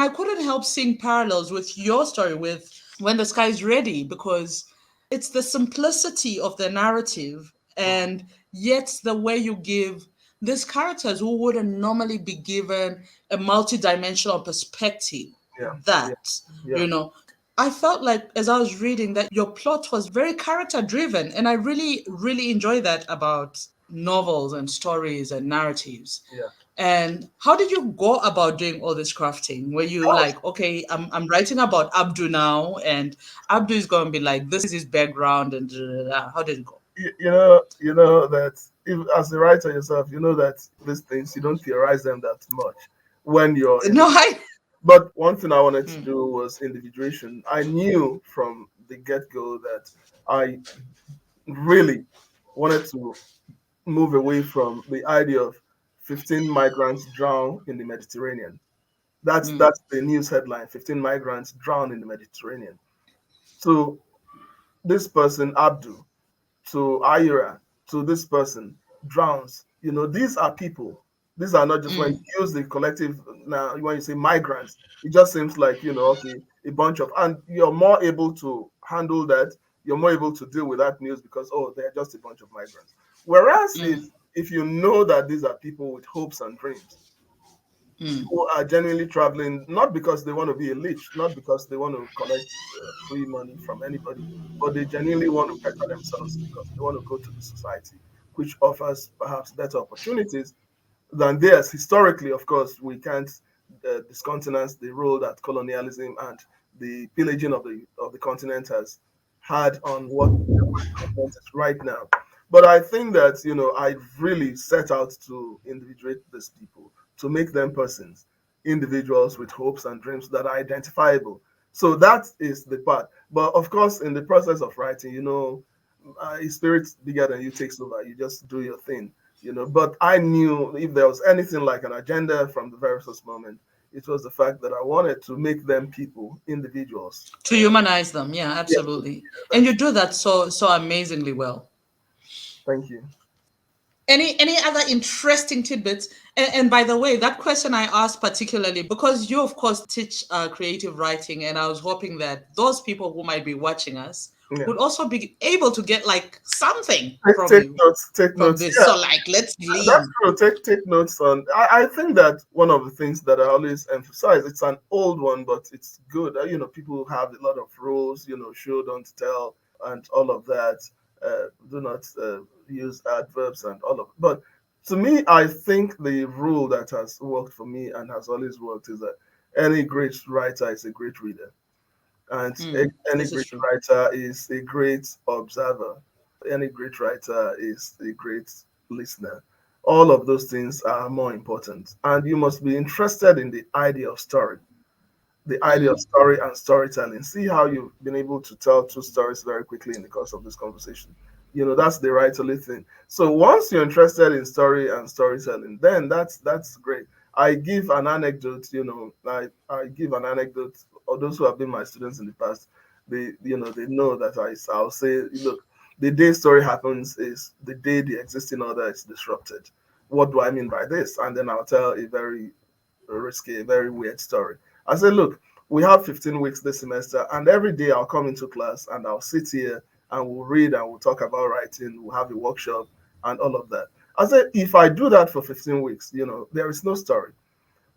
I couldn't help seeing parallels with your story with When the Sky is Ready, because it's the simplicity of the narrative, Mhm. and yet the way you give these characters who wouldn't normally be given a multi-dimensional perspective, Yeah, yeah, that yeah, you know I felt like as I was reading that your plot was very character driven, and I really, really enjoy that about novels and stories and narratives. yeah. And how did you go about doing all this crafting? Were you like, okay, I'm writing about Abdu now, and Abdu is going to be like, this is his background, and da, da, da, da. How did it go? You know that, if, as a writer yourself, you know that these things you don't theorize them that much when you're in the. No, I. But one thing I wanted to Hmm, do was individuation. I knew from the get-go that I really wanted to move away from the idea of 15 migrants drown in the Mediterranean. That's hmm, that's the news headline: 15 migrants drown in the Mediterranean. So this person Abdu, to Ira, to this person drowns. These are people. These are not just, when hmm, you use the collective now, when you say migrants, it just seems like, okay, a bunch of, and you're more able to handle that. You're more able to deal with that news because, oh, they're just a bunch of migrants. Whereas hmm, if you know that these are people with hopes and dreams, hmm, who are genuinely traveling, not because they want to be a leech, not because they want to collect free money from anybody, but they genuinely want to better themselves because they want to go to the society, which offers perhaps better opportunities than theirs. Historically, of course, we can't discountenance the role that colonialism and the pillaging of the continent has had on what the continent is right now. But I think that, I really set out to individuate these people, to make them persons, individuals with hopes and dreams that are identifiable. So that is the part. But of course, in the process of writing, a spirit bigger than you takes over. You just do your thing. But I knew if there was anything like an agenda from the very first moment, it was the fact that I wanted to make them people, individuals. to humanize them, yeah, Yeah, absolutely. And thank you you, do that so amazingly well. thank you. Any other interesting tidbits? And by the way, that question I asked particularly because you, of course, teach creative writing, and I was hoping that those people who might be watching us Yeah, would also be able to get like something take, from take you, notes, take from notes. this. Yeah, So, like, let's that's glean. true. Take notes on. I think that one of the things that I always emphasize, it's an old one, but it's good. People have a lot of rules. Show, don't tell, and all of that. Do not use adverbs and all of. But to me, I think the rule that has worked for me and has always worked is that any great writer is a great reader, and any This is great true. writer is a great observer. Any great writer is a great listener. All of those things are more important. And you must be interested in the idea of story, the idea of story and storytelling. See how you've been able to tell two stories very quickly in the course of this conversation. That's the writerly thing. So once you're interested in story and storytelling, then that's great. I give an anecdote, I give an anecdote, or those who have been my students in the past, they know that I'll say, look, the day story happens is the day the existing order is disrupted. What do I mean by this? And then I'll tell a very risky, a very weird story. I said, look, we have 15 weeks this semester, and every day I'll come into class and I'll sit here and we'll read and we'll talk about writing, we'll have a workshop and all of that. I said, if I do that for 15 weeks, there is no story.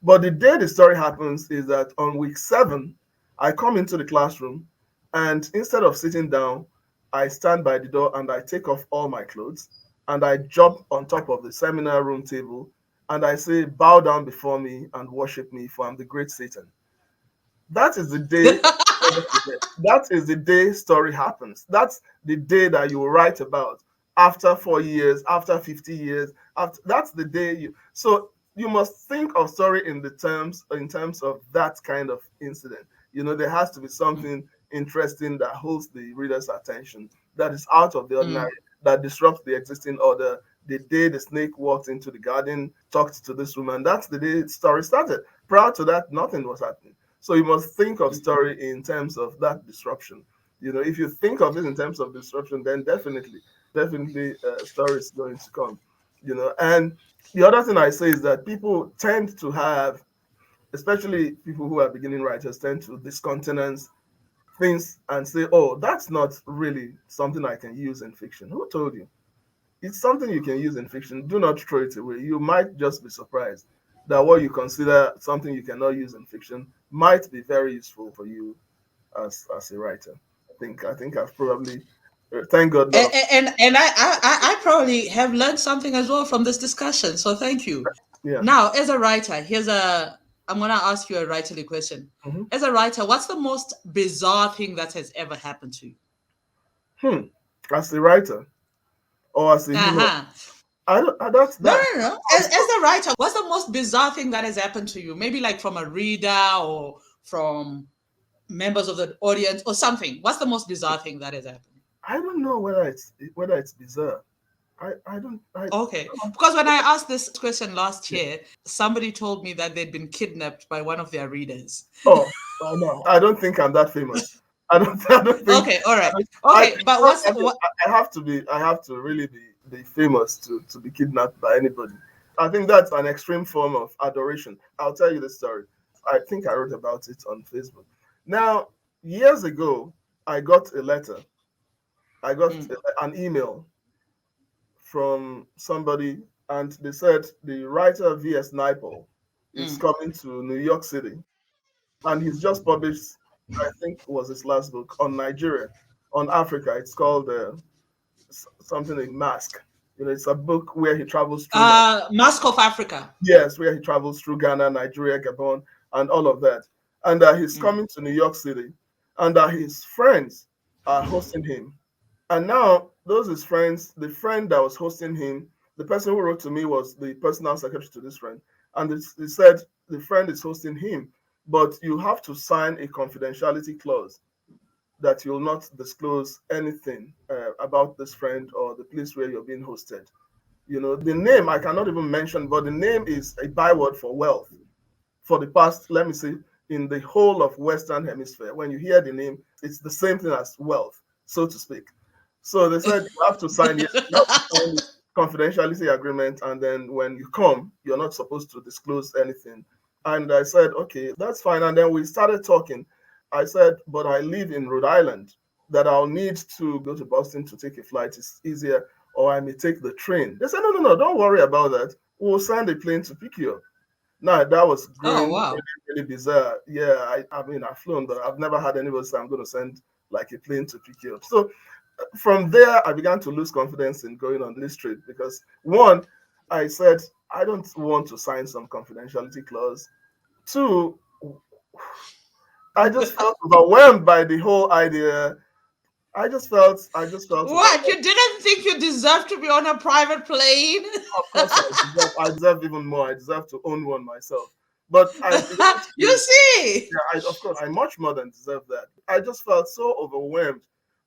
But the day the story happens is that on week 7, I come into the classroom and instead of sitting down, I stand by the door and I take off all my clothes and I jump on top of the seminar room table and I say, bow down before me and worship me, for I'm the great Satan. That is the day I'll never forget. That is the day story happens. That's the day that you will write about after 4 years, after 50 years. After that's the day you. So you must think of story in terms of that kind of incident. There has to be something interesting that holds the reader's attention, that is out of the ordinary, Mm, that disrupts the existing order. The day the snake walked into the garden, talked to this woman, that's the day the story started. Prior to that, nothing was happening. So you must think of mm, story in terms of that disruption. If you think of it in terms of disruption, then definitely, story is going to come. And the other thing I say is that people tend to have, especially people who are beginning writers, tend to discountenance things and say, "Oh, that's not really something I can use in fiction." Who told you? It's something you can use in fiction. Do not throw it away. You might just be surprised that what you consider something you cannot use in fiction might be very useful for you as a writer. I think I've probably thank God now. and I probably have learned something as well from this discussion. So thank you. Yeah. Now, as a writer, I'm gonna ask you a writerly question. Hmm. As a writer, what's the most bizarre thing that has ever happened to you? Hmm. As a writer or as a human, Uh-huh. I don't. That's No, that. no, no. As a writer, what's the most bizarre thing that has happened to you? Maybe like from a reader or from members of the audience or something. What's the most bizarre thing that has happened? I don't know whether it's bizarre. I don't. Okay. Because when I asked this question last year, somebody told me that they'd been kidnapped by one of their readers. Oh, oh no, I don't think I'm that famous. I don't. I don't think. Okay, all I, right. don't, I Okay, think but not what's that what I have to be. I have to really be famous to be kidnapped by anybody. I think that's an extreme form of adoration. I'll tell you the story. I think I wrote about it on Facebook. Now, years ago, I got a letter. I got mm, an email from somebody, and they said the writer V.S. Naipaul is mm. coming to New York City, and he's just published, I think was his last book on Nigeria, on Africa. It's called something like Mask. It's a book where he travels through Mask of Africa. yes, where he travels through Ghana, Nigeria, Gabon, and all of that. And he's Mm. coming to New York City, and his friends are hosting him. And now those his friends, the friend that was hosting him, the person who wrote to me was the personal secretary to this friend, and they said the friend is hosting him, but you have to sign a confidentiality clause that you'll not disclose anything about this friend or the place where you're being hosted. The name I cannot even mention, but the name is a byword for wealth for the past, let me say, in the whole of Western Hemisphere. When you hear the name, it's the same thing as wealth, so to speak. So they said you have to sign, yes, you have to sign the confidentiality agreement, and then when you come, you're not supposed to disclose anything. And I said, okay, that's fine. And then we started talking. I said, but I live in Rhode Island, that I'll need to go to Boston to take a flight. It's easier, or I may take the train. They said, no, no, no, don't worry about that. We'll send a plane to pick you up. No, that was Oh growing wow. really, really bizarre. Yeah, I mean, I've flown, but I've never had anybody say I'm going to send like a plane to pick you up. So from there, I began to lose confidence in going on this trip because one, I said, I don't want to sign some confidentiality clause. Two, I just felt overwhelmed by the whole idea. I just felt What? overwhelmed. You didn't think you deserved to be on a private plane? Of course, I deserve even more. I deserve to own one myself. But I began to You see? yeah, of course, I much more than deserve that. I just felt so overwhelmed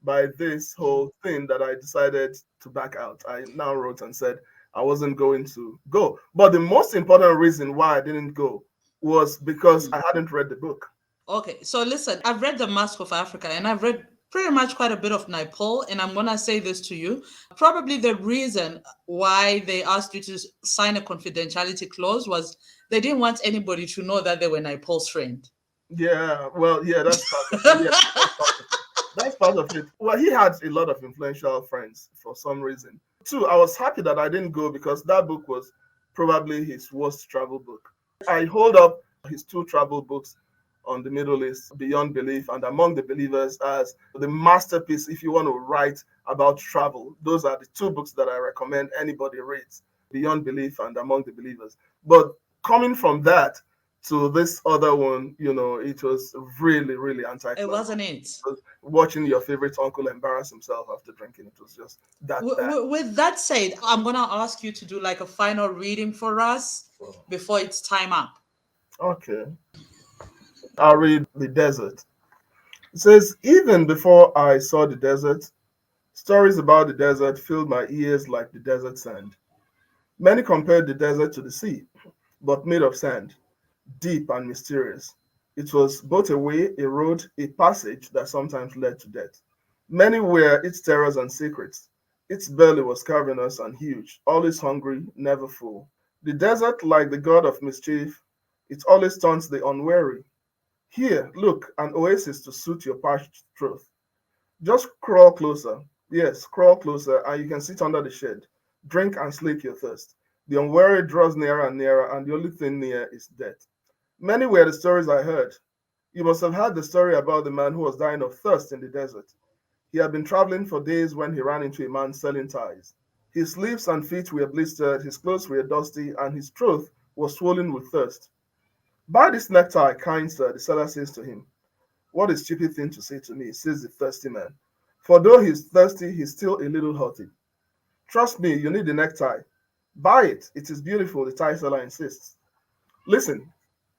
by this Mm, whole thing that I decided to back out. I now wrote and said I wasn't going to go. But the most important reason why I didn't go was because mm. I hadn't read the book. Okay, so listen, I've read The Mask of Africa and I've read pretty much quite a bit of Naipaul, and I'm gonna say this to you. Probably the reason why they asked you to sign a confidentiality clause was they didn't want anybody to know that they were Naipaul's friend. Yeah, well, yeah, that's part of it. Yeah, that's part of it. That's part of it. Well, he had a lot of influential friends for some reason. Two, I was happy that I didn't go because that book was probably his worst travel book. I hold up his two travel books on the Middle East, Beyond Belief and Among the Believers, as the masterpiece if you want to write about travel. Those are the two books that I recommend anybody reads. beyond belief and among the believers. But coming from that to this other one, it was really, really It anticlimactic. wasn't it. Watching your favorite uncle embarrass himself after drinking, it was just that bad. With that said, I'm gonna ask you to do like a final reading for us before it's time up. Okay, I'll read The Desert. It says, even before I saw the desert, stories about the desert filled my ears like the desert sand. Many compared the desert to the sea, but made of sand, deep and mysterious. It was both a way, a road, a passage that sometimes led to death. Many were its terrors and secrets. Its belly was cavernous and huge, always hungry, never full. The desert, like the god of mischief, it always taunts the unwary. Here, look, an oasis to suit your parched throat. Just crawl closer. Yes, crawl closer, and you can sit under the shade. Drink and slake your thirst. The unwary draws nearer and nearer, and the only thing near is death. Many were the stories I heard. You must have heard the story about the man who was dying of thirst in the desert. He had been traveling for days when he ran into a man selling ties. His sleeves and feet were blistered, his clothes were dusty, and his throat was swollen with thirst. Buy this necktie, kind sir, the seller says to him. What a stupid thing to say to me, says the thirsty man. For though he's thirsty, he's still a little haughty. Trust me, you need the necktie. Buy it. It is beautiful, the tie seller insists. Listen,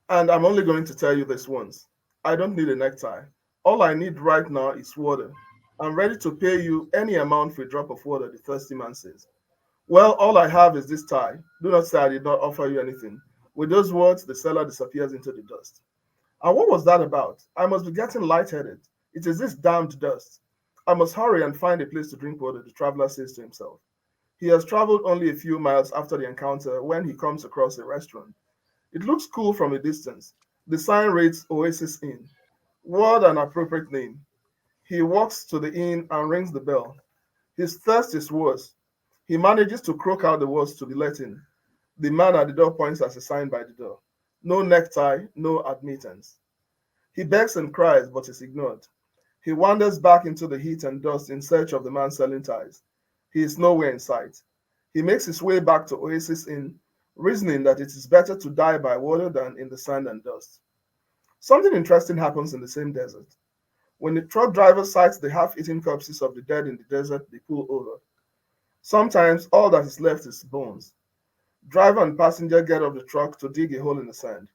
and I'm only going to tell you this once. I don't need a necktie. All I need right now is water. I'm ready to pay you any amount for a drop of water, the thirsty man says. Well, all I have is this tie. Do not say I did not offer you anything. With those words, the seller disappears into the dust. And what was that about? I must be getting lightheaded. It is this damned dust. I must hurry and find a place to drink water, the traveler says to himself. He has traveled only a few miles after the encounter when he comes across a restaurant. It looks cool from a distance. The sign reads Oasis Inn. What an appropriate name. He walks to the inn and rings the bell. His thirst is worse. He manages to croak out the words to be let in. The man at the door points at a sign by the door. No necktie, no admittance. He begs and cries, but is ignored. He wanders back into the heat and dust in search of the man selling ties. He is nowhere in sight. He makes his way back to Oasis Inn, reasoning that it is better to die by water than in the sand and dust. Something interesting happens in the same desert. When the truck driver sights the half-eaten corpses of the dead in the desert, they pull over. Sometimes all that is left is bones. Driver and passenger get off the truck to dig a hole in the sand.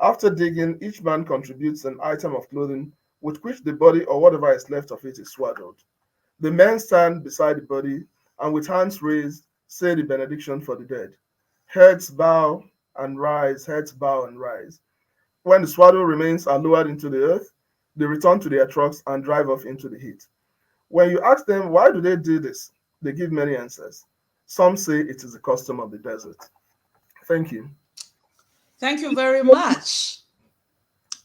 After digging, each man contributes an item of clothing with which the body or whatever is left of it is swaddled. The men stand beside the body and with hands raised say the benediction for the dead. Heads bow and rise, heads bow and rise. When the swaddled remains are lowered into the earth, they return to their trucks and drive off into the heat. When you ask them why do they do this, they give many answers. Some say it is the custom of the desert. Thank you. Thank you very much.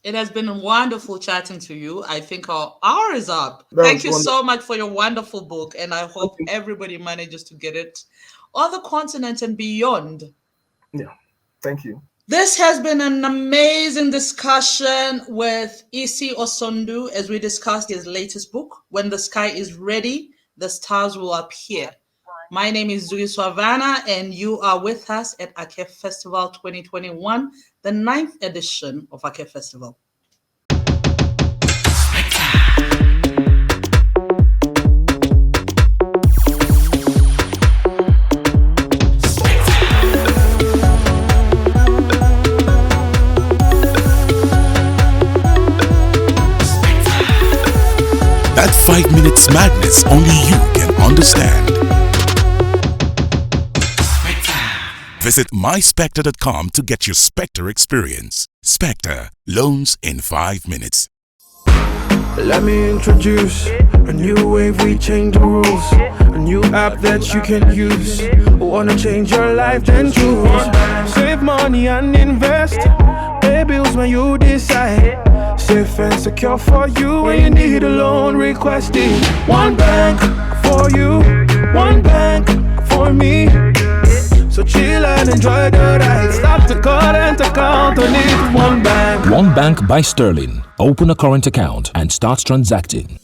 It has been wonderful chatting to you. I think our hour is up. That Thank was you wonderful. so much for your wonderful book, and I hope everybody manages to get it on the continent and beyond. Yeah, thank you. This has been an amazing discussion with Isi Osondu as we discussed his latest book, When the Sky is Ready, the Stars Will Appear. My name is Zukiswa Wanner, and you are with us at Ake Festival 2021, the 9th edition of Ake Festival. That 5 minutes madness only you can understand. Visit myspectre.com to get your Spectre experience. Spectre, loans in 5 minutes. Let me introduce a new wave, we change the rules. A new app that you can use. Wanna change your life, then choose. Save money and invest. Pay bills when you decide. Safe and secure for you when you need a loan. Request it. One bank for you, one bank for me. So chill and enjoy the ride. Stop the current account on it. One bank. One Bank by Sterling. Open a current account and start transacting.